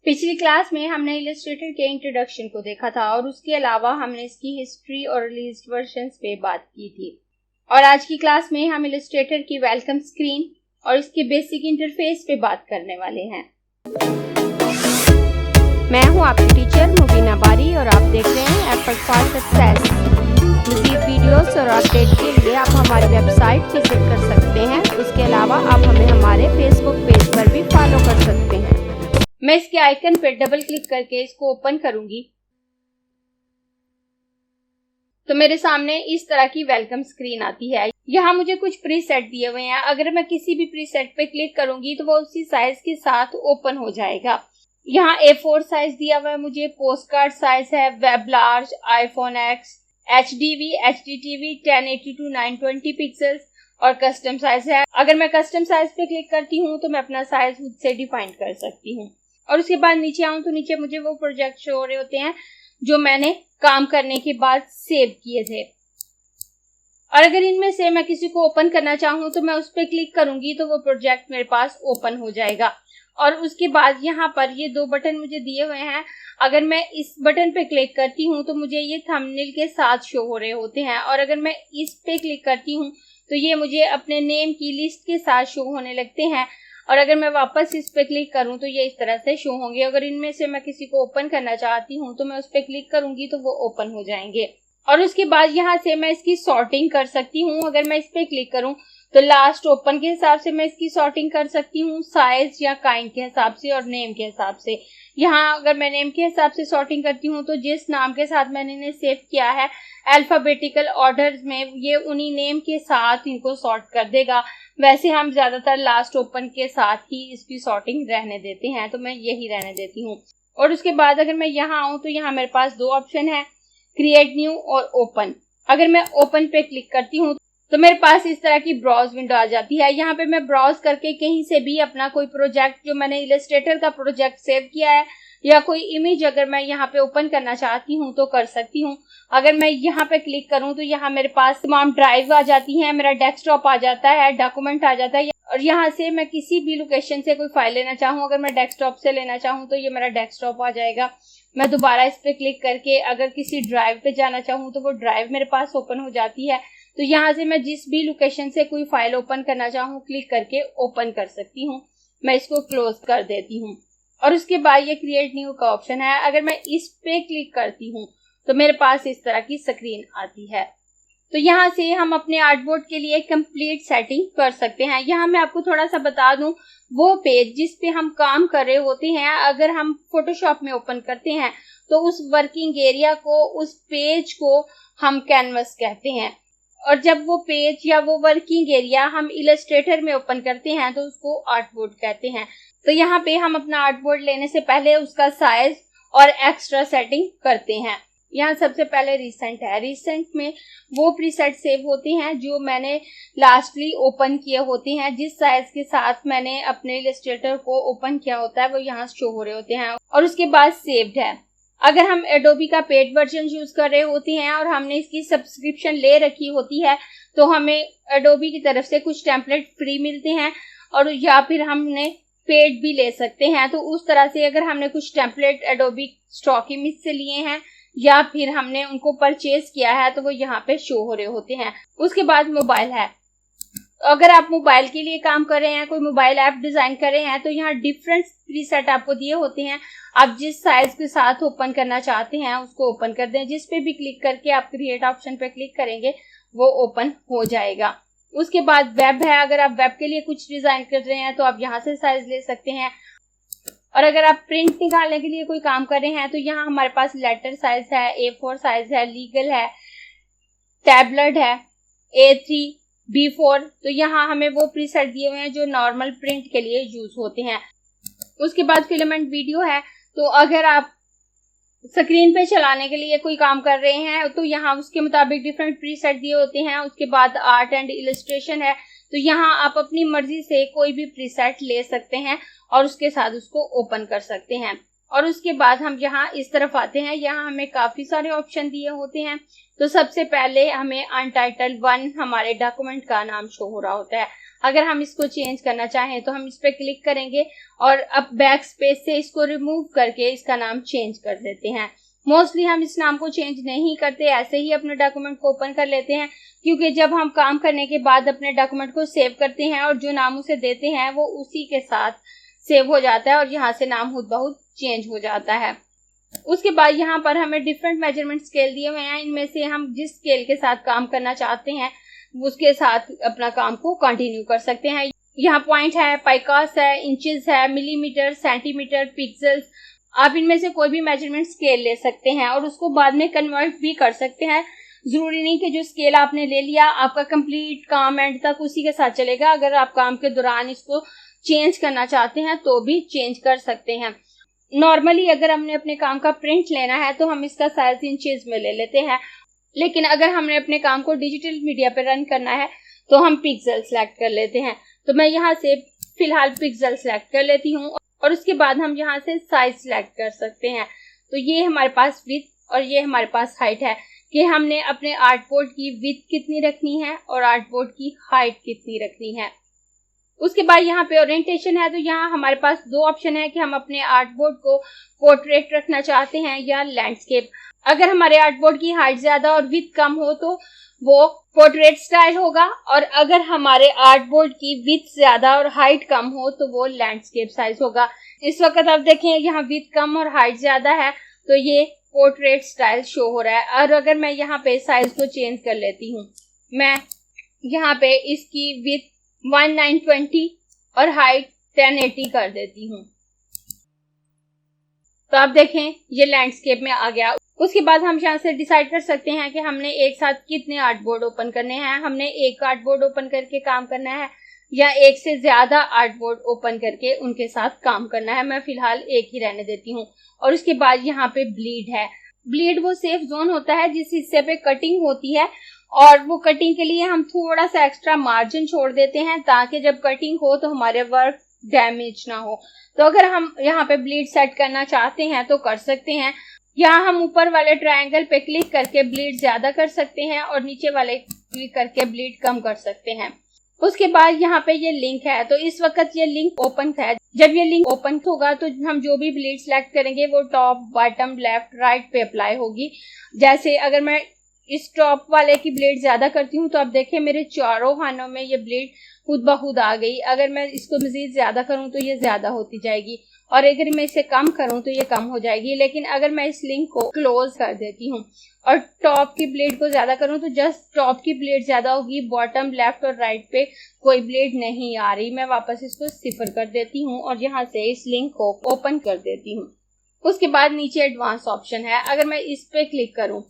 पिछली क्लास में हमने इलस्ट्रेटर के इंट्रोडक्शन को देखा था और उसके अलावा हमने इसकी हिस्ट्री और रिलीज्ड वर्जन्स पे बात की थी। और आज की क्लास में हम इलस्ट्रेटर की वेलकम स्क्रीन और इसके बेसिक इंटरफेस पे बात करने वाले हैं। मैं हूं आपकी टीचर मुबीना बारी और आप देख रहे हैं एफर्ट फॉर सक्सेस। मज़ीद वीडियोस और अपडेट के लिए आप हमारी वेबसाइट विजिट कर सकते हैं। इसके अलावा आप हमें हमारे फेसबुक पेज पर भी फॉलो कर सकते हैं। मैं इसके आइकन पर डबल क्लिक करके इसको ओपन करूंगी तो मेरे सामने इस तरह की वेलकम स्क्रीन आती है। यहाँ मुझे कुछ प्रीसेट दिए हुए हैं। अगर मैं किसी भी प्रीसेट पे क्लिक करूंगी तो वो उसी साइज के साथ ओपन हो जाएगा। यहाँ A4 साइज दिया हुआ है मुझे, पोस्ट कार्ड साइज है, web large, iPhone x, HDV, HDTV 1080 to 920 pixels और कस्टम साइज है। अगर मैं कस्टम साइज पे क्लिक करती हूँ तो मैं अपना साइज खुद से डिफाइन कर सकती हूँ। और उसके बाद नीचे आऊँ तो नीचे मुझे वो प्रोजेक्ट शो हो रहे होते हैं जो मैंने काम करने के बाद सेव किए थे। और अगर इनमें से मैं किसी को ओपन करना चाहूँ तो मैं उस पर क्लिक करूंगी तो वो प्रोजेक्ट मेरे पास ओपन हो जाएगा। और उसके बाद यहाँ पर ये दो बटन मुझे दिए हुए हैं। अगर मैं इस बटन पे क्लिक करती हूँ तो मुझे ये थंबनेल के साथ शो हो रहे होते हैं। और अगर मैं इस पे क्लिक करती हूँ तो ये मुझे अपने नेम की लिस्ट के साथ शो होने लगते हैं। और अगर मैं वापस इस पे क्लिक करूं तो ये इस तरह से शो होंगे। अगर इनमें से मैं किसी को ओपन करना चाहती हूं तो मैं उस पे क्लिक करूंगी तो वो ओपन हो जाएंगे। और उसके बाद यहाँ से मैं इसकी सॉर्टिंग कर सकती हूँ। अगर मैं इस पे क्लिक करूं तो लास्ट ओपन के हिसाब से मैं इसकी सॉर्टिंग कर सकती हूँ, साइज या काइंड के हिसाब से और नेम के हिसाब से। यहाँ अगर मैं नेम के हिसाब से सॉर्टिंग करती हूँ तो जिस नाम के साथ मैंने इन्हें सेव किया है अल्फाबेटिकल ऑर्डर में, ये उन्हीं नेम के साथ इनको सॉर्ट कर देगा। वैसे हम ज्यादातर लास्ट ओपन के साथ ही इसकी सॉर्टिंग रहने देते हैं, तो मैं यही रहने देती हूँ। और उसके बाद अगर मैं यहाँ आऊँ तो यहाँ मेरे पास दो ऑप्शन है, क्रिएट न्यू और ओपन। अगर मैं ओपन पे क्लिक करती हूँ तो मेरे पास इस तरह की ब्राउज विंडो आ जाती है। यहाँ पे मैं ब्राउज करके कहीं से भी अपना कोई प्रोजेक्ट जो मैंने इलस्ट्रेटर का प्रोजेक्ट सेव किया है या कोई इमेज अगर मैं यहाँ पे ओपन करना चाहती हूँ तो कर सकती हूँ। अगर मैं यहाँ पे क्लिक करूँ तो यहाँ मेरे पास तमाम ड्राइव आ जाती हैं, मेरा डेस्कटॉप आ जाता है, डॉक्यूमेंट आ जाता है। और यहाँ से मैं किसी भी लोकेशन से कोई फाइल लेना चाहूँ, अगर मैं डेस्कटॉप से लेना चाहूँ तो ये मेरा डेस्कटॉप आ जाएगा। मैं दोबारा इस पे क्लिक करके अगर किसी ड्राइव पे जाना चाहूँ तो वो ड्राइव मेरे पास ओपन हो जाती है। तो यहाँ से मैं जिस भी लोकेशन से कोई फाइल ओपन करना चाहूँ क्लिक करके ओपन कर सकती हूँ। मैं इसको क्लोज कर देती हूँ। और उसके बाद ये क्रिएट न्यू का ऑप्शन है। अगर मैं इस पे क्लिक करती हूँ तो मेरे पास इस तरह की स्क्रीन आती है। तो यहाँ से हम अपने आर्टबोर्ड के लिए कंप्लीट सेटिंग कर सकते हैं। यहाँ मैं आपको थोड़ा सा बता दूं, वो पेज जिस पे हम काम कर रहे होते हैं अगर हम फोटोशॉप में ओपन करते हैं तो उस वर्किंग एरिया को, उस पेज को हम कैनवस कहते हैं। और जब वो पेज या वो वर्किंग एरिया हम इलस्ट्रेटर में ओपन करते हैं तो उसको आर्टबोर्ड कहते हैं। तो यहाँ पे हम अपना आर्टबोर्ड लेने से पहले उसका साइज और एक्स्ट्रा सेटिंग करते हैं। यहाँ सबसे पहले रिसेंट है। रिसेंट में वो प्रीसेट सेव होते हैं जो मैंने लास्टली ओपन किए होते हैं। जिस साइज के साथ मैंने अपने इलस्ट्रेटर को ओपन किया होता है वो यहाँ शो हो रहे होते हैं। और उसके बाद सेव्ड है। अगर हम एडोबी का पेड वर्जन यूज कर रहे होते हैं और हमने इसकी सब्सक्रिप्शन ले रखी होती है तो हमें एडोबी की तरफ से कुछ टेम्पलेट फ्री मिलते हैं और या फिर हमने पेड भी ले सकते हैं। तो उस तरह से अगर हमने कुछ टेम्पलेट एडोबी स्टॉक इमेज से लिए हैं या फिर हमने उनको परचेज किया है तो वो यहाँ पे शो हो रहे होते हैं। उसके बाद मोबाइल है। अगर आप मोबाइल के लिए काम कर रहे हैं, कोई मोबाइल ऐप डिजाइन कर रहे हैं तो यहाँ डिफरेंट प्रीसेट आपको दिए होते हैं। आप जिस साइज के साथ ओपन करना चाहते हैं उसको ओपन कर दें। जिस पे भी क्लिक करके आप क्रिएट ऑप्शन पे क्लिक करेंगे वो ओपन हो जाएगा। उसके बाद वेब है। अगर आप वेब के लिए कुछ डिजाइन कर रहे हैं तो आप यहाँ से साइज ले सकते हैं। और अगर आप प्रिंट निकालने के लिए कोई काम कर रहे हैं तो यहाँ हमारे पास लेटर साइज है, A4 साइज है, लीगल है, टैबलेट है, A3, B4। तो यहाँ हमें वो प्रीसेट दिए हुए हैं जो नॉर्मल प्रिंट के लिए यूज होते हैं। उसके बाद फिलामेंट वीडियो है। तो अगर आप स्क्रीन पे चलाने के लिए कोई काम कर रहे हैं तो यहाँ उसके मुताबिक डिफरेंट प्रीसेट दिए होते हैं। उसके बाद आर्ट एंड इलस्ट्रेशन है। तो यहाँ आप अपनी मर्जी से कोई भी प्रीसेट ले सकते हैं और उसके साथ उसको ओपन कर सकते हैं। और उसके बाद हम यहाँ इस तरफ आते हैं। यहाँ हमें काफी सारे ऑप्शन दिए होते हैं। तो सबसे पहले हमें अनटाइटल्ड 1 हमारे डॉक्यूमेंट का नाम शो हो रहा होता है। अगर हम इसको चेंज करना चाहें तो हम इस पर क्लिक करेंगे और अब बैक स्पेस से इसको रिमूव करके इसका नाम चेंज कर देते हैं। मोस्टली हम इस नाम को चेंज नहीं करते, ऐसे ही अपने डॉक्यूमेंट को ओपन कर लेते हैं, क्योंकि जब हम काम करने के बाद अपने डॉक्यूमेंट को सेव करते हैं और जो नाम उसे देते हैं वो उसी के साथ सेव हो जाता है और यहाँ से नाम खुद ब खुद चेंज हो जाता है। उसके बाद यहाँ पर हमें डिफरेंट मेजरमेंट स्केल दिए हुए हैं, इनमें से हम जिस स्केल के साथ काम करना चाहते हैं उसके साथ अपना काम को कंटिन्यू कर सकते हैं। यहाँ पॉइंट है, पाइकास है, इंचेस है, मिलीमीटर, सेंटीमीटर, पिक्सेल्स। आप इनमें से कोई भी मेजरमेंट स्केल ले सकते हैं और उसको बाद में कन्वर्ट भी कर सकते हैं। जरूरी नहीं कि जो स्केल आपने ले लिया आपका कंप्लीट काम एंड तक उसी के साथ चलेगा। अगर आप काम के दौरान इसको चेंज करना चाहते हैं तो भी चेंज कर सकते हैं। नॉर्मली अगर हमने अपने काम का प्रिंट लेना है तो हम इसका साइज इंचेस में ले लेते हैं, लेकिन अगर हमने अपने काम को डिजिटल मीडिया पर रन करना है तो हम पिक्सल सेलेक्ट कर लेते हैं। तो मैं यहाँ से फिलहाल पिक्सल सेलेक्ट कर लेती हूँ और उसके बाद हम यहाँ से साइज सेलेक्ट कर सकते हैं। तो ये हमारे पास विड्थ और ये हमारे पास हाइट है कि हमने अपने आर्टबोर्ड की विड्थ कितनी रखनी है और आर्टबोर्ड की हाइट कितनी रखनी है। उसके बाद यहाँ पे ओरिएंटेशन है, तो यहाँ हमारे पास दो ऑप्शन है कि हम अपने आर्टबोर्ड को पोर्ट्रेट रखना चाहते हैं या लैंडस्केप। अगर हमारे आर्टबोर्ड की हाइट ज्यादा और विड्थ कम हो तो वो पोर्ट्रेट स्टाइल होगा, और अगर हमारे आर्टबोर्ड की विड्थ ज्यादा और हाइट कम हो तो वो लैंडस्केप साइज होगा। इस वक्त आप देखें यहाँ विड्थ कम और हाइट ज्यादा है तो ये पोर्ट्रेट स्टाइल शो हो रहा है। और अगर मैं यहाँ पे साइज को चेंज कर लेती हूँ, मैं यहाँ पे इसकी विड्थ 1920 और हाइट 1080 कर देती हूँ, तो आप देखें ये लैंडस्केप में आ गया। उसके बाद हम यहाँ से डिसाइड कर सकते हैं कि हमने एक साथ कितने आर्टबोर्ड ओपन करने हैं। हमने एक आर्टबोर्ड ओपन करके काम करना है या एक से ज्यादा आर्टबोर्ड ओपन करके उनके साथ काम करना है। मैं फिलहाल एक ही रहने देती हूँ। और उसके बाद यहाँ पे ब्लीड है। ब्लीड वो सेफ जोन होता है जिस हिस्से पे कटिंग होती है, और वो कटिंग के लिए हम थोड़ा सा एक्स्ट्रा मार्जिन छोड़ देते हैं ताकि जब कटिंग हो तो हमारे वर्क डैमेज ना हो। तो अगर हम यहाँ पे ब्लीड सेट करना चाहते हैं तो कर सकते हैं। यहाँ हम ऊपर वाले ट्रायंगल पे क्लिक करके ब्लीड ज्यादा कर सकते हैं और नीचे वाले क्लिक करके ब्लीड कम कर सकते हैं। उसके बाद यहाँ पे ये लिंक है, तो इस वक्त ये लिंक ओपन है। जब ये लिंक ओपन होगा तो हम जो भी ब्लीड सेलेक्ट करेंगे वो टॉप, बॉटम, लेफ्ट, राइट पे अप्लाई होगी। जैसे अगर मैं इस टॉप वाले की ब्लेड ज्यादा करती हूँ तो आप देखें मेरे चारों खानों में ये ब्लेड खुद ब खुद आ गई। अगर मैं इसको मजीद ज्यादा करूँ तो ये ज्यादा होती जाएगी, और अगर मैं इसे कम करूँ तो ये कम हो जाएगी। लेकिन अगर मैं इस लिंक को क्लोज कर देती हूँ और टॉप की ब्लेड को ज्यादा करूँ तो जस्ट टॉप की ब्लेड ज्यादा होगी, बॉटम, लेफ्ट और राइट पे कोई ब्लेड नहीं आ रही। मैं वापस इसको 0 कर देती हूँ और यहाँ से इस लिंक को ओपन कर देती हूँ। उसके बाद नीचे एडवांस ऑप्शन है, अगर मैं इस पे क्लिक करूँ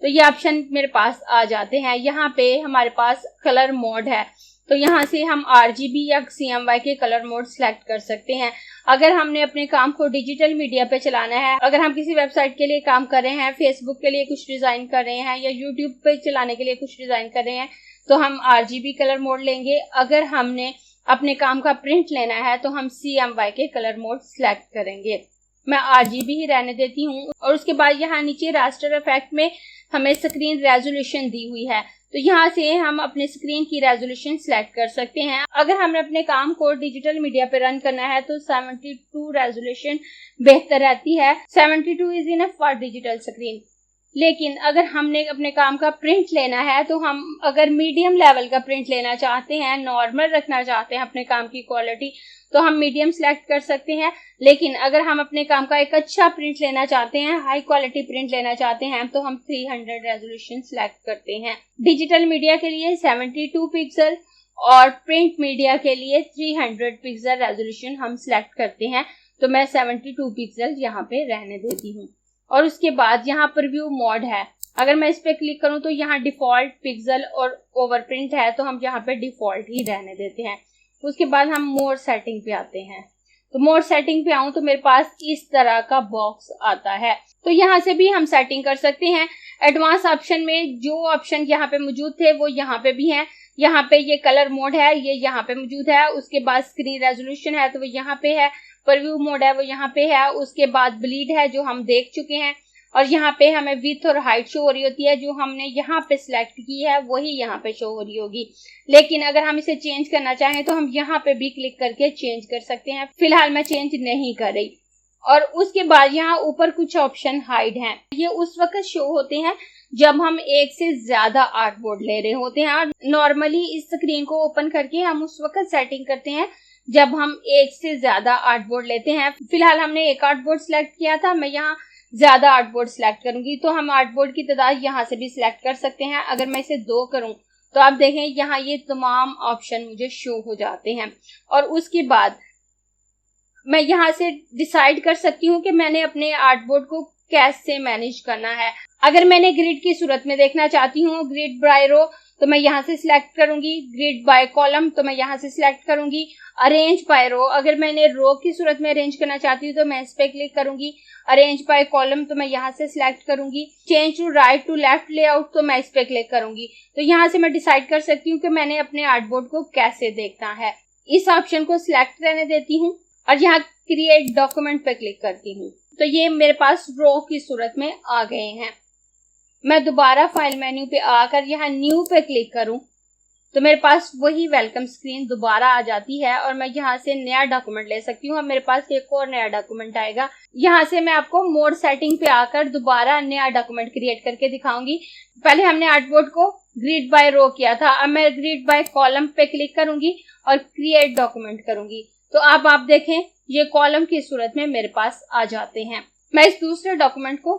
तो ये ऑप्शन मेरे पास आ जाते हैं। यहाँ पे हमारे पास कलर मोड है, तो यहाँ से हम RGB या CMY के कलर मोड सेलेक्ट कर सकते हैं। अगर हमने अपने काम को डिजिटल मीडिया पे चलाना है, अगर हम किसी वेबसाइट के लिए काम कर रहे हैं, फेसबुक के लिए कुछ डिजाइन कर रहे हैं या यूट्यूब पे चलाने के लिए कुछ डिजाइन कर रहे हैं, तो हम RGB कलर मोड लेंगे। अगर हमने अपने काम का प्रिंट लेना है तो हम CMY के कलर मोड सेलेक्ट करेंगे। मैं RGB ही रहने देती हूँ। और उसके बाद यहाँ नीचे रास्टर इफेक्ट में हमें स्क्रीन रेजोल्यूशन दी हुई है, तो यहाँ से हम अपने स्क्रीन की रेजोल्यूशन सेलेक्ट कर सकते हैं। अगर हमें अपने काम को डिजिटल मीडिया पे रन करना है तो 72 रेजोल्यूशन बेहतर रहती है। 72 is enough for digital screen. लेकिन अगर हमने अपने काम का प्रिंट लेना है तो हम अगर मीडियम लेवल का प्रिंट लेना चाहते हैं, नॉर्मल रखना चाहते हैं अपने काम की क्वालिटी, तो हम मीडियम सेलेक्ट कर सकते हैं। लेकिन अगर हम अपने काम का एक अच्छा प्रिंट लेना चाहते हैं, हाई क्वालिटी प्रिंट लेना चाहते हैं, तो हम 300 रेजोल्यूशन सेलेक्ट करते हैं। डिजिटल मीडिया के लिए 72 पिक्सल और प्रिंट मीडिया के लिए 300 पिक्सल रेजोल्यूशन हम सेलेक्ट करते हैं। तो मैं 72 पिक्सल यहाँ पे रहने देती हूँ। और उसके बाद यहाँ पर व्यू मोड है, अगर मैं इस पे क्लिक करूँ तो यहाँ डिफॉल्ट, पिक्सल और ओवर प्रिंट है, तो हम यहाँ पे डिफॉल्ट ही रहने देते हैं। उसके बाद हम मोर सेटिंग पे आते हैं, तो मोर सेटिंग पे आऊँ तो मेरे पास इस तरह का बॉक्स आता है, तो यहाँ से भी हम सेटिंग कर सकते हैं। एडवांस ऑप्शन में जो ऑप्शन यहाँ पे मौजूद थे वो यहाँ पे भी हैं। यहाँ पे ये कलर मोड है, ये यहाँ पे मौजूद है। उसके बाद स्क्रीन रेजोल्यूशन है तो वो यहाँ पे है, प्रीव्यू मोड है वो यहाँ पे है। उसके बाद ब्लीड है जो हम देख चुके हैं। और यहाँ पे हमें विड्थ और हाइट शो हो रही होती है। जो हमने यहाँ पे सिलेक्ट की है वही यहाँ पे शो हो रही होगी। लेकिन अगर हम इसे चेंज करना चाहें तो हम यहाँ पे भी क्लिक करके चेंज कर सकते हैं। फिलहाल मैं चेंज नहीं कर रही। और उसके बाद यहाँ ऊपर कुछ ऑप्शन हाइड हैं। ये उस वक्त शो होते हैं जब हम एक से ज्यादा आर्टबोर्ड ले रहे होते हैं। और नॉर्मली इस स्क्रीन को ओपन करके हम उस वक्त सेटिंग करते हैं जब हम एक से ज्यादा आर्टबोर्ड लेते हैं। फिलहाल हमने एक आर्टबोर्ड सिलेक्ट किया था, मैं यहाँ ज्यादा आर्टबोर्ड सिलेक्ट करूंगी तो हम आर्टबोर्ड की तादाद यहाँ से भी सिलेक्ट कर सकते हैं। अगर मैं इसे 2 करूं तो आप देखें यहाँ ये तमाम ऑप्शन मुझे शो हो जाते हैं। और उसके बाद मैं यहाँ से डिसाइड कर सकती हूँ कि मैंने अपने आर्टबोर्ड को कैसे मैनेज करना है। अगर मैंने ग्रिड की सूरत में देखना चाहती हूँ, ग्रिड बाय रो, तो मैं यहाँ से सिलेक्ट करूंगी। ग्रिड बाय कॉलम तो मैं यहाँ से सिलेक्ट करूंगी। अरेंज बाय रो, अगर मैंने रो की सूरत में अरेंज करना चाहती हूँ तो मैं इस पे क्लिक करूंगी। अरेंज बाय कॉलम तो मैं यहाँ से सिलेक्ट करूंगी। Change to right to left layout तो मैं इस पे क्लिक करूंगी। तो यहाँ से मैं डिसाइड कर सकती हूँ कि मैंने अपने आर्टबोर्ड को कैसे देखना है। इस ऑप्शन को सिलेक्ट रहने देती हूँ और यहाँ क्रिएट डॉक्यूमेंट पे क्लिक करती हूँ। तो ये मेरे पास रो की सूरत में आ गए हैं। मैं दोबारा फाइल मेन्यू पे आकर यहाँ न्यू पे क्लिक करूं तो मेरे पास वही वेलकम स्क्रीन दोबारा आ जाती है और मैं यहाँ से नया डॉक्यूमेंट ले सकती हूँ। अब मेरे पास एक और नया डॉक्यूमेंट आएगा। यहाँ से मैं आपको मोड सेटिंग पे आकर दोबारा नया डॉक्यूमेंट क्रिएट करके दिखाऊंगी। पहले हमने आर्टबोर्ड को ग्रिड बाय रो किया था, अब मैं ग्रिड बाय कॉलम पे क्लिक करूंगी और क्रिएट डॉक्यूमेंट करूंगी। तो अब आप देखें ये कॉलम की सूरत में मेरे पास आ जाते हैं। मैं इस दूसरे डॉक्यूमेंट को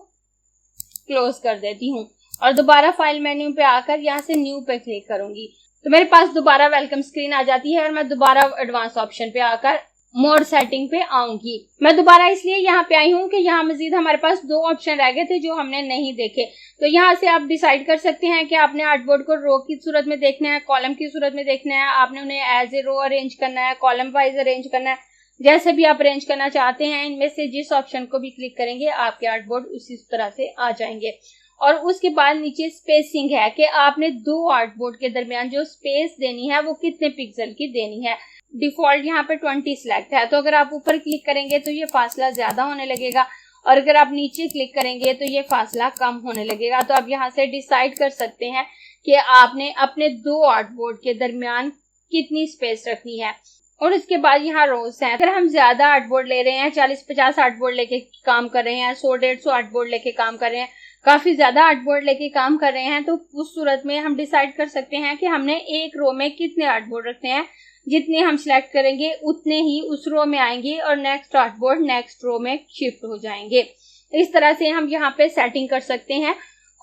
क्लोज कर देती हूँ और दोबारा फाइल मेन्यू पे आकर यहाँ से न्यू पे क्लिक करूंगी तो मेरे पास दोबारा वेलकम स्क्रीन आ जाती है और मैं दोबारा एडवांस ऑप्शन पे आकर मोड सेटिंग पे आऊंगी। मैं दोबारा इसलिए यहाँ पे आई हूँ कि यहाँ मजीद हमारे पास 2 ऑप्शन रह गए थे जो हमने नहीं देखे। तो यहाँ से आप डिसाइड कर सकते हैं कि आपने आर्टबोर्ड को रो की सूरत में देखना है, कॉलम की सूरत में देखना है, आपने उन्हें एज ए रो अरेंज करना है, कॉलम वाइज अरेंज करना है। जैसे भी आप अरेंज करना चाहते हैं, इनमें से जिस ऑप्शन को भी क्लिक करेंगे आपके आर्टबोर्ड उसी तरह से आ जाएंगे। और उसके बाद नीचे स्पेसिंग है कि आपने 2 आर्टबोर्ड के दरमियान जो स्पेस देनी है वो कितने पिक्सल की देनी है। डिफॉल्ट यहाँ पे 20 सिलेक्ट है, तो अगर आप ऊपर क्लिक करेंगे तो ये फासला ज्यादा होने लगेगा और अगर आप नीचे क्लिक करेंगे तो ये फासला कम होने लगेगा। तो आप यहाँ से डिसाइड कर सकते हैं कि आपने अपने 2 आर्टबोर्ड के दरमियान कितनी स्पेस रखनी है। और इसके बाद यहाँ रोज हैं। अगर हम ज्यादा आर्टबोर्ड ले रहे हैं, 40-50 आर्टबोर्ड लेके काम कर रहे हैं, 100-150 आर्टबोर्ड लेके काम कर रहे हैं, काफी ज्यादा आर्टबोर्ड लेके काम कर रहे हैं, तो उस सूरत में हम डिसाइड कर सकते हैं कि हमने एक रो में कितने आर्टबोर्ड रखने हैं। जितने हम सिलेक्ट करेंगे उतने ही उस रो में आएंगे और नेक्स्ट आर्टबोर्ड नेक्स्ट रो में शिफ्ट हो जाएंगे। इस तरह से हम यहाँ पे सेटिंग कर सकते हैं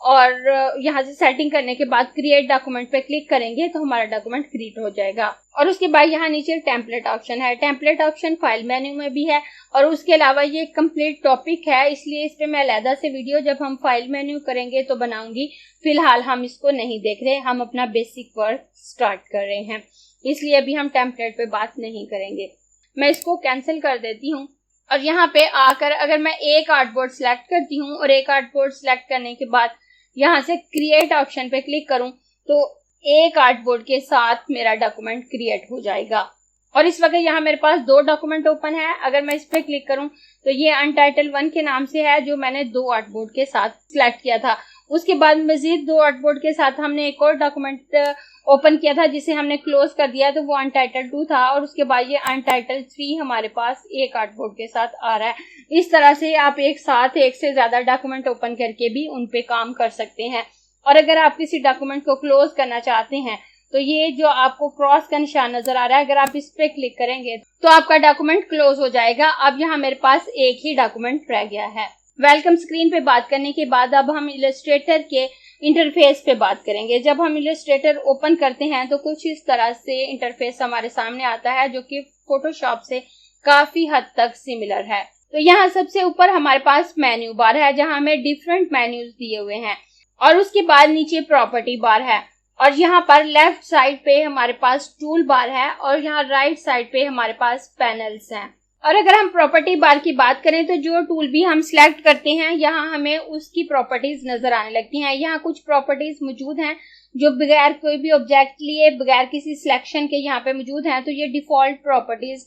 और यहाँ से सेटिंग करने के बाद क्रिएट डॉक्यूमेंट पे क्लिक करेंगे तो हमारा डॉक्यूमेंट क्रिएट हो जाएगा। और उसके बाद यहाँ नीचे टेम्पलेट ऑप्शन है। टेम्पलेट ऑप्शन फाइल मेन्यू में भी है और उसके अलावा ये कंप्लीट टॉपिक है, इसलिए इस पे मैं अलहदा से वीडियो जब हम फाइल मेन्यू करेंगे तो बनाऊंगी। फिलहाल हम इसको नहीं देख रहे, हम अपना बेसिक वर्क स्टार्ट कर रहे हैं, इसलिए अभी हम टेम्पलेट पे बात नहीं करेंगे। मैं इसको कैंसिल कर देती हूँ और यहाँ पे आकर अगर मैं एक आर्टबोर्ड सिलेक्ट करती हूँ और एक आर्टबोर्ड सिलेक्ट करने के बाद यहाँ से क्रिएट ऑप्शन पे क्लिक करूं तो एक आर्टबोर्ड के साथ मेरा डॉक्यूमेंट क्रिएट हो जाएगा। और इस वक्त यहाँ मेरे पास 2 डॉक्यूमेंट ओपन है। अगर मैं इस पे क्लिक करूं तो ये अनटाइटल 1 के नाम से है जो मैंने 2 आर्टबोर्ड के साथ सिलेक्ट किया था। उसके बाद मजीद 2 आर्टबोर्ड के साथ हमने एक और डॉक्यूमेंट ओपन किया था जिसे हमने क्लोज कर दिया, तो वो अनटाइटल 2 था और उसके बाद ये अनटाइटल 3 हमारे पास एक आर्टबोर्ड के साथ आ रहा है। इस तरह से आप एक साथ एक से ज्यादा डॉक्यूमेंट ओपन करके भी उन पे काम कर सकते हैं। और अगर आप किसी डॉक्यूमेंट को क्लोज करना चाहते हैं तो ये जो आपको क्रॉस का निशान नजर आ रहा है, अगर आप इस पे क्लिक करेंगे तो आपका डॉक्यूमेंट क्लोज हो जाएगा। अब यहाँ मेरे पास एक ही डॉक्यूमेंट रह गया है। वेलकम स्क्रीन पे बात करने के बाद अब हम इलस्ट्रेटर के इंटरफेस पे बात करेंगे। जब हम इलस्ट्रेटर ओपन करते हैं तो कुछ इस तरह से इंटरफेस हमारे सामने आता है जो कि फोटोशॉप से काफी हद तक सिमिलर है। तो यहाँ सबसे ऊपर हमारे पास मेन्यू बार है जहाँ हमें डिफरेंट मेन्यूज दिए हुए हैं और उसके बाद नीचे प्रॉपर्टी बार है और यहाँ पर लेफ्ट साइड पे हमारे पास टूल बार है और यहाँ राइट साइड पे हमारे पास पैनल्स हैं। और अगर हम प्रॉपर्टी बार की बात करें तो जो टूल भी हम सिलेक्ट करते हैं यहाँ हमें उसकी प्रॉपर्टीज नजर आने लगती हैं। यहाँ कुछ प्रॉपर्टीज मौजूद हैं जो बगैर कोई भी ऑब्जेक्ट लिए, बगैर किसी सिलेक्शन के यहाँ पे मौजूद हैं। तो ये डिफॉल्ट प्रॉपर्टीज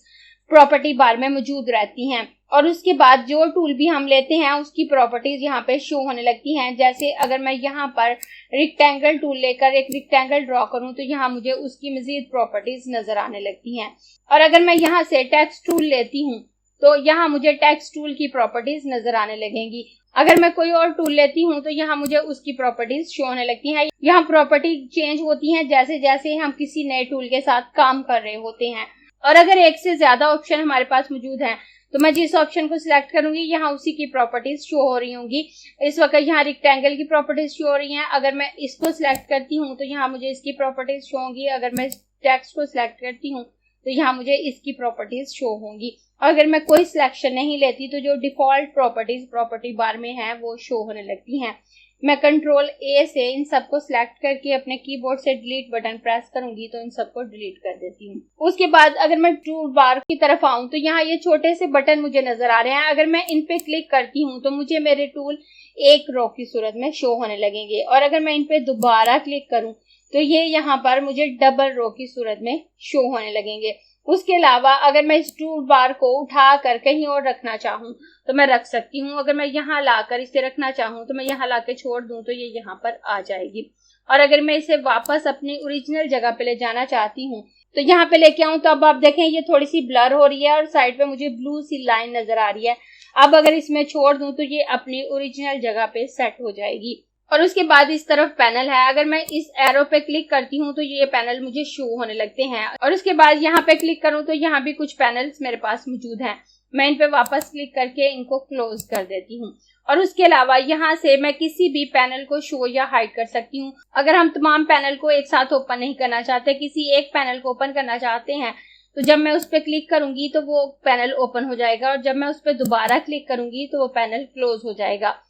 प्रॉपर्टी बार में मौजूद रहती हैं। और उसके बाद जो टूल भी हम लेते हैं उसकी प्रॉपर्टीज यहाँ पे शो होने लगती हैं। जैसे अगर मैं यहाँ पर रेक्टेंगल टूल लेकर एक रेक्टेंगल ड्रॉ करूँ तो यहाँ मुझे उसकी मजीद प्रॉपर्टीज नजर आने लगती हैं। और अगर मैं यहाँ से टेक्स्ट टूल लेती हूँ तो यहाँ मुझे टेक्स्ट टूल की प्रॉपर्टीज नजर आने लगेंगी। अगर मैं कोई और टूल लेती हूँ तो यहाँ मुझे उसकी प्रॉपर्टीज शो होने लगती हैं। यहाँ प्रॉपर्टी चेंज होती हैं जैसे जैसे हम किसी नए टूल के साथ काम कर रहे होते हैं। और अगर एक से ज्यादा ऑप्शन हमारे पास मौजूद हैं तो मैं जिस ऑप्शन को सिलेक्ट करूंगी यहाँ उसी की प्रॉपर्टीज शो हो रही होंगी। इस वक्त यहाँ रेक्टेंगल की प्रॉपर्टीज शो हो रही हैं। अगर मैं इसको सिलेक्ट करती हूँ तो यहाँ मुझे इसकी प्रॉपर्टीज शो होंगी। अगर मैं टेक्स्ट को सिलेक्ट करती हूँ तो यहाँ मुझे इसकी प्रॉपर्टीज शो होंगी। अगर मैं कोई सिलेक्शन नहीं लेती तो जो डिफॉल्ट प्रॉपर्टीज प्रॉपर्टी बार में है वो शो होने लगती हैं। मैं कंट्रोल ए से इन सबको सिलेक्ट करके अपने कीबोर्ड से डिलीट बटन प्रेस करूंगी तो इन सबको डिलीट कर देती हूँ। उसके बाद अगर मैं टूल बार की तरफ आऊं तो यहाँ ये छोटे से बटन मुझे नजर आ रहे हैं। अगर मैं इन पे क्लिक करती हूँ तो मुझे मेरे टूल एक रो की सूरत में शो होने लगेंगे। और अगर मैं इन पे दोबारा क्लिक करूं तो ये यहाँ पर मुझे डबल रो की सूरत में शो होने लगेंगे। उसके अलावा अगर मैं इस टूल बार को उठा कर कहीं और रखना चाहूँ तो मैं रख सकती हूँ। अगर मैं यहाँ लाकर इसे रखना चाहूँ तो मैं यहाँ लाकर छोड़ दूँ तो ये यहाँ पर आ जाएगी। और अगर मैं इसे वापस अपनी ओरिजिनल जगह पे ले जाना चाहती हूँ तो यहाँ पे लेके आऊँ तो अब आप देखें ये थोड़ी सी ब्लर हो रही है और साइड पे मुझे ब्लू सी लाइन नजर आ रही है। अब अगर इसमें छोड़ दूँ तो ये अपनी ओरिजिनल जगह पे सेट हो जाएगी। और उसके बाद इस तरफ पैनल है। अगर मैं इस एरो पे क्लिक करती हूँ तो ये पैनल मुझे शो होने लगते हैं। और उसके बाद यहाँ पे क्लिक करूँ तो यहाँ भी कुछ पैनल्स मेरे पास मौजूद हैं। मैं इन पे वापस क्लिक करके इनको क्लोज कर देती हूँ। और उसके अलावा यहाँ से मैं किसी भी पैनल को शो या हाइड कर सकती हूँ। अगर हम तमाम पैनल को एक साथ ओपन नहीं करना चाहते, किसी एक पैनल को ओपन करना चाहते हैं तो जब मैं उस पर क्लिक करूंगी तो वो पैनल ओपन हो जाएगा और जब मैं उस पर दोबारा क्लिक करूंगी तो वो पैनल क्लोज हो जाएगा।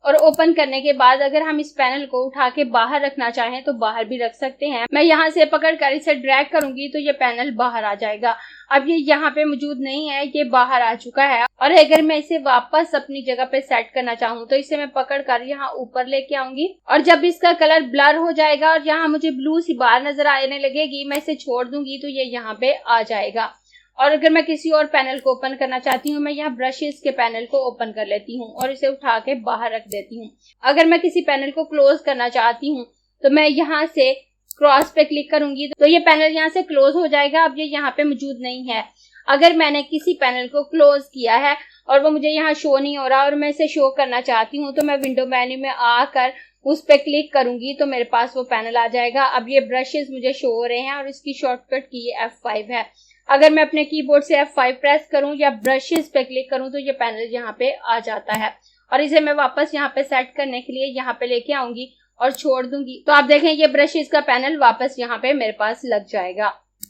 और ओपन करने के बाद अगर हम इस पैनल को उठा के बाहर रखना चाहें तो बाहर भी रख सकते हैं। मैं यहाँ से पकड़कर इसे ड्रैग करूंगी तो ये पैनल बाहर आ जाएगा। अब ये यहाँ पे मौजूद नहीं है, ये बाहर आ चुका है। और अगर मैं इसे वापस अपनी जगह पे सेट करना चाहूँ तो इसे मैं पकड़कर यहाँ ऊपर लेके आऊंगी और जब इसका कलर ब्लर हो जाएगा और यहाँ मुझे ब्लू सी बार नजर आने लगेगी, मैं इसे छोड़ दूंगी तो ये यहाँ पे आ जाएगा। और अगर मैं किसी और पैनल को ओपन करना चाहती हूँ, मैं यहाँ ब्रशेस के पैनल को ओपन कर लेती हूँ और इसे उठा के बाहर रख देती हूँ। अगर मैं किसी पैनल को क्लोज करना चाहती हूँ तो मैं यहाँ से क्रॉस पे क्लिक करूंगी तो ये पैनल यहाँ से क्लोज हो जाएगा। अब ये यहाँ पे मौजूद नहीं है। अगर मैंने किसी पैनल को क्लोज किया है और वो मुझे यहाँ शो नहीं हो रहा और मैं इसे शो करना चाहती हूँ तो मैं विंडो मेन्यू में आकर उस पर क्लिक करूंगी तो मेरे पास वो पैनल आ जाएगा। अब ये ब्रशेस मुझे शो हो रहे हैं और इसकी शॉर्टकट की F5 है। अगर मैं अपने कीबोर्ड से F5 प्रेस करूं या ब्रशेस पे क्लिक करूं तो ये पैनल यहाँ पे आ जाता है। और इसे मैं वापस यहाँ पे सेट करने के लिए यहाँ पे लेके आऊंगी और छोड़ दूंगी तो आप देखें ये ब्रशेस का पैनल वापस यहाँ पे मेरे पास लग जाएगा।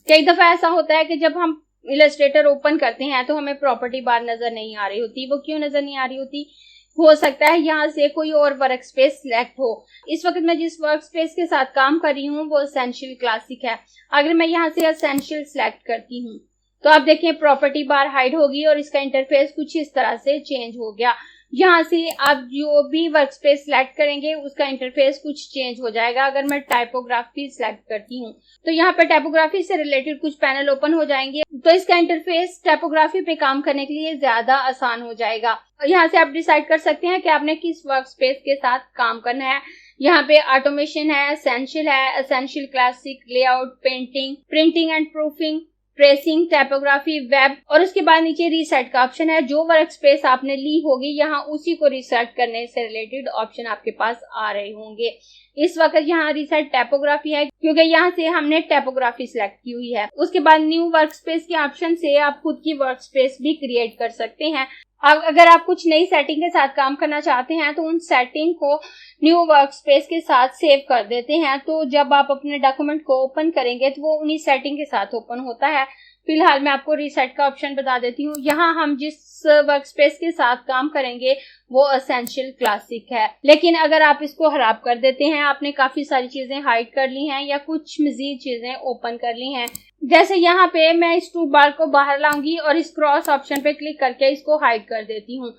कई दफा ऐसा होता है कि जब हम इलस्ट्रेटर ओपन करते हैं तो हमें प्रॉपर्टी बार नजर नहीं आ रही होती। वो क्यों नजर नहीं आ रही होती? हो सकता है यहाँ से कोई और वर्क स्पेस सिलेक्ट हो। इस वक्त मैं जिस वर्क स्पेस के साथ काम कर रही हूँ वो एसेंशियल क्लासिक है। अगर मैं यहाँ से एसेंशियल सिलेक्ट करती हूँ तो आप देखें प्रॉपर्टी बार हाइड होगी और इसका इंटरफेस कुछ इस तरह से चेंज हो गया। यहाँ से आप जो भी वर्क स्पेस सिलेक्ट करेंगे उसका इंटरफेस कुछ चेंज हो जाएगा। अगर मैं टाइपोग्राफी सिलेक्ट करती हूँ तो यहाँ पे टाइपोग्राफी से रिलेटेड कुछ पैनल ओपन हो जाएंगे तो इसका इंटरफेस टाइपोग्राफी पे काम करने के लिए ज्यादा आसान हो जाएगा। यहाँ से आप डिसाइड कर सकते हैं कि आपने किस वर्क स्पेस के साथ काम करना है। यहाँ पे ऑटोमेशन है, essential classic, layout, painting, printing and proofing, tracing, typography, web और उसके बाद नीचे रीसेट का ऑप्शन है। जो वर्क स्पेस आपने ली होगी यहाँ उसी को रीसेट करने से रिलेटेड ऑप्शन आपके पास आ रहे होंगे। इस वक्त यहाँ रीसेट टाइपोग्राफी है क्योंकि यहाँ से हमने टाइपोग्राफी सिलेक्ट की हुई है। उसके बाद न्यू वर्क स्पेस के ऑप्शन से आप खुद की वर्क स्पेस भी क्रिएट कर सकते हैं। अगर आप कुछ नई सेटिंग के साथ काम करना चाहते हैं तो उन सेटिंग को न्यू वर्क स्पेस के साथ सेव कर देते हैं तो जब आप अपने डॉक्यूमेंट को ओपन करेंगे तो वो उन्हीं सेटिंग के साथ ओपन होता है। फिलहाल मैं आपको रीसेट का ऑप्शन बता देती हूँ। यहाँ हम जिस वर्क स्पेस के साथ काम करेंगे वो एसेंशियल क्लासिक है, लेकिन अगर आप इसको खराब कर देते हैं, आपने काफी सारी चीजें हाइड कर ली हैं या कुछ मजीद चीजें ओपन कर ली हैं, जैसे यहाँ पे मैं इस टूल बार को बाहर लाऊंगी और इस क्रॉस ऑप्शन पे क्लिक करके इसको हाइड कर देती हूँ।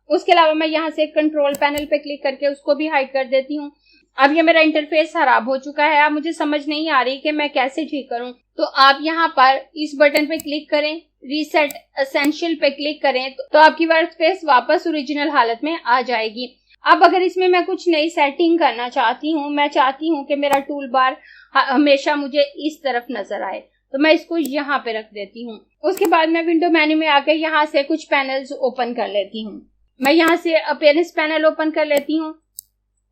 उसके अलावा मैं यहाँ से कंट्रोल पैनल पे क्लिक करके उसको भी हाइड कर देती हूँ। अब ये मेरा इंटरफेस खराब हो चुका है। अब मुझे समझ नहीं आ रही कि मैं कैसे ठीक करूं। तो आप यहाँ पर इस बटन पे क्लिक करें, रीसेट एसेंशियल पे क्लिक करें तो आपकी वर्कस्पेस वापस ओरिजिनल हालत में आ जाएगी। अब अगर इसमें मैं कुछ नई सेटिंग करना चाहती हूँ, मैं चाहती हूँ कि मेरा टूल बार हमेशा मुझे इस तरफ नजर आए, तो मैं इसको यहाँ पे रख देती हूँ। उसके बाद मैं विंडो मेन्यू में आकर यहाँ से कुछ पैनल्स ओपन कर लेती हूँ। मैं यहाँ से अपीयरेंस पैनल ओपन कर लेती हूँ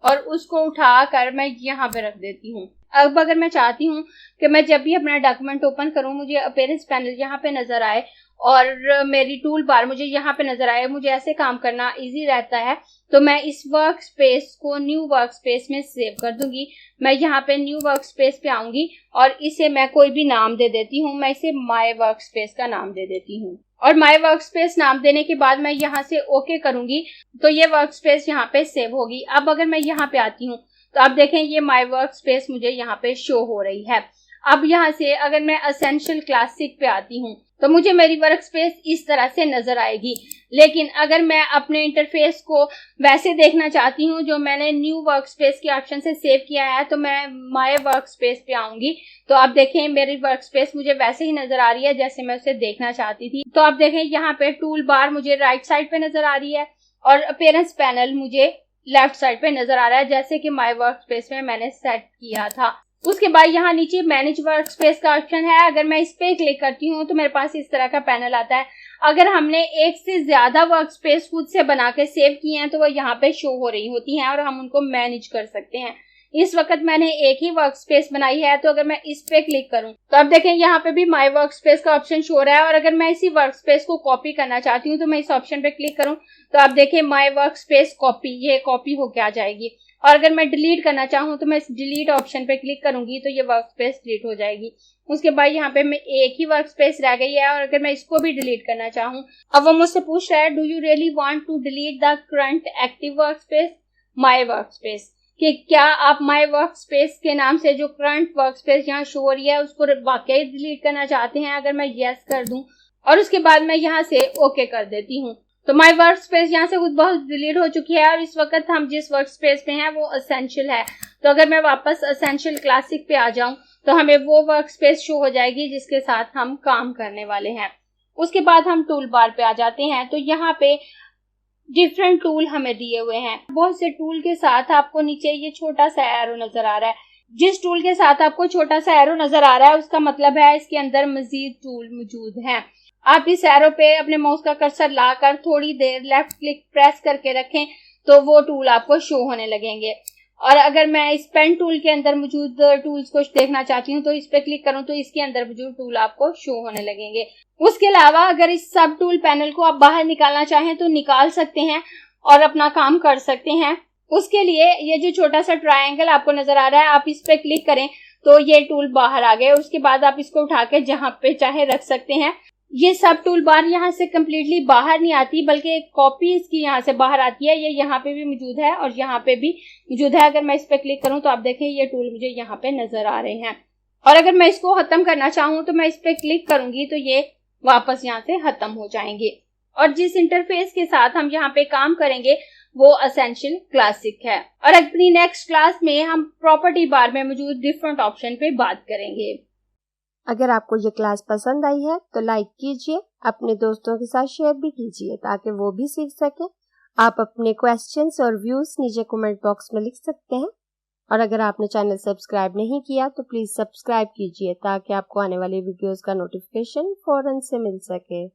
और उसको उठाकर मैं यहाँ पे रख देती हूँ। अब अगर मैं चाहती हूँ कि मैं जब भी अपना डॉक्यूमेंट ओपन करूँ मुझे अपीयरेंस पैनल यहाँ पे नजर आए और मेरी टूल बार मुझे यहाँ पे नजर आए, मुझे ऐसे काम करना इजी रहता है, तो मैं इस वर्क स्पेस को न्यू वर्क स्पेस में सेव कर दूंगी। मैं यहाँ पे न्यू वर्क स्पेस पे आऊंगी और इसे मैं कोई भी नाम दे देती हूँ। मैं इसे माय वर्क स्पेस का नाम दे देती हूँ और माय वर्क स्पेस नाम देने के बाद मैं यहाँ से ओके करूंगी तो ये वर्क स्पेस यहाँ पे सेव होगी। अब अगर मैं यहाँ पे आती हूँ तो आप देखें ये माय वर्क स्पेस मुझे यहाँ पे शो हो रही है। अब यहाँ से अगर मैं एसेंशियल क्लासिक पे आती हूँ तो मुझे मेरी वर्क स्पेस इस तरह से नजर आएगी। लेकिन अगर मैं अपने इंटरफेस को वैसे देखना चाहती हूँ जो मैंने न्यू वर्क स्पेस के ऑप्शन से सेव किया है, तो मैं माय वर्क स्पेस पे आऊंगी तो आप देखें मेरी वर्क स्पेस मुझे वैसे ही नजर आ रही है जैसे मैं उसे देखना चाहती थी। तो आप देखें यहाँ पे टूल बार मुझे राइट साइड पे नजर आ रही है और अपीयरेंस पैनल मुझे लेफ्ट साइड पे नजर आ रहा है जैसे कि माय वर्क स्पेस में मैंने सेट किया था। उसके बाद यहाँ नीचे मैनेज वर्क स्पेस का ऑप्शन है। अगर मैं इस पे क्लिक करती हूँ तो मेरे पास इस तरह का पैनल आता है। अगर हमने एक से ज्यादा वर्क स्पेस खुद से बना के सेव किए हैं तो वो यहाँ पे शो हो रही होती हैं और हम उनको मैनेज कर सकते हैं। इस वक्त मैंने एक ही वर्क स्पेस बनाई है, तो अगर मैं इस पे क्लिक करूं तो आप देखें यहाँ पे भी माय वर्क स्पेस का ऑप्शन शो हो रहा है और अगर मैं इसी वर्क स्पेस को कॉपी करना चाहती हूँ तो मैं इस ऑप्शन पे क्लिक करूं तो आप देखें माय वर्क स्पेस कॉपी, ये कॉपी होके आ जाएगी। और अगर मैं डिलीट करना चाहूँ तो मैं इस डिलीट ऑप्शन पे क्लिक करूंगी तो ये वर्क स्पेस डिलीट हो जाएगी। उसके बाद यहाँ पे मैं एक ही वर्क स्पेस रह गई है और अगर मैं इसको भी डिलीट करना चाहूँ, अब वो मुझसे पूछ रहा है do you really want to delete the current active work space my work space, कि क्या आप माय वर्क स्पेस के नाम से जो करंट वर्क स्पेस यहाँ शो हो रही है उसको वाकई डिलीट करना चाहते हैं। अगर मैं यस कर दूं और उसके बाद मैं यहाँ से ओके कर देती हूँ तो माय वर्क स्पेस यहाँ से खुद बहुत डिलीट हो चुकी है और इस वक्त हम जिस वर्क स्पेस पे हैं वो एसेंशियल है। तो अगर मैं वापस एसेंशियल क्लासिक पे आ जाऊं तो हमें वो वर्क स्पेस शो हो जाएगी जिसके साथ हम काम करने वाले हैं। उसके बाद हम टूल बार पे आ जाते हैं तो यहाँ पे डिफरेंट टूल हमें दिए हुए हैं। बहुत से टूल के साथ आपको नीचे ये छोटा सा एरो नजर आ रहा है। जिस टूल के साथ आपको छोटा सा एरो नजर आ रहा है उसका मतलब है इसके अंदर मजीद टूल मौजूद हैं। आप इस एरो पे अपने माउस का कर्सर लाकर थोड़ी देर लेफ्ट क्लिक प्रेस करके रखें तो वो टूल आपको शो होने लगेंगे। और अगर मैं इस पेन टूल के अंदर मौजूद टूल्स को देखना चाहती हूँ तो इस पे क्लिक करूँ तो इसके अंदर मौजूद टूल आपको शो होने लगेंगे। उसके अलावा अगर इस सब टूल पैनल को आप बाहर निकालना चाहें तो निकाल सकते हैं और अपना काम कर सकते हैं। उसके लिए ये जो छोटा सा ट्रायंगल आपको नजर आ रहा है, आप इस पे क्लिक करें तो ये टूल बाहर आ गए। उसके बाद आप इसको उठा के जहां पे चाहे रख सकते हैं। ये सब टूल बार यहाँ से कम्प्लीटली बाहर नहीं आती बल्कि एक कॉपी इसकी यहाँ से बाहर आती है। ये यहाँ पे भी मौजूद है और यहाँ पे भी मौजूद है। अगर मैं इस पे क्लिक करूँ तो आप देखें ये टूल मुझे यहाँ पे नजर आ रहे हैं और अगर मैं इसको खत्म करना चाहूँ तो मैं इस पे क्लिक करूंगी तो ये वापस यहाँ से खत्म हो जाएंगे। और जिस इंटरफेस के साथ हम यहाँ पे काम करेंगे वो एसेंशियल क्लासिक है। और अपनी नेक्स्ट क्लास में हम प्रॉपर्टी बार में मौजूद डिफरेंट ऑप्शन पे बात करेंगे। अगर आपको ये क्लास पसंद आई है तो लाइक कीजिए, अपने दोस्तों के साथ शेयर भी कीजिए ताकि वो भी सीख सके। आप अपने क्वेश्चंस और व्यूज नीचे कमेंट बॉक्स में लिख सकते हैं और अगर आपने चैनल सब्सक्राइब नहीं किया तो प्लीज सब्सक्राइब कीजिए ताकि आपको आने वाली वीडियोस का नोटिफिकेशन फौरन से मिल सके।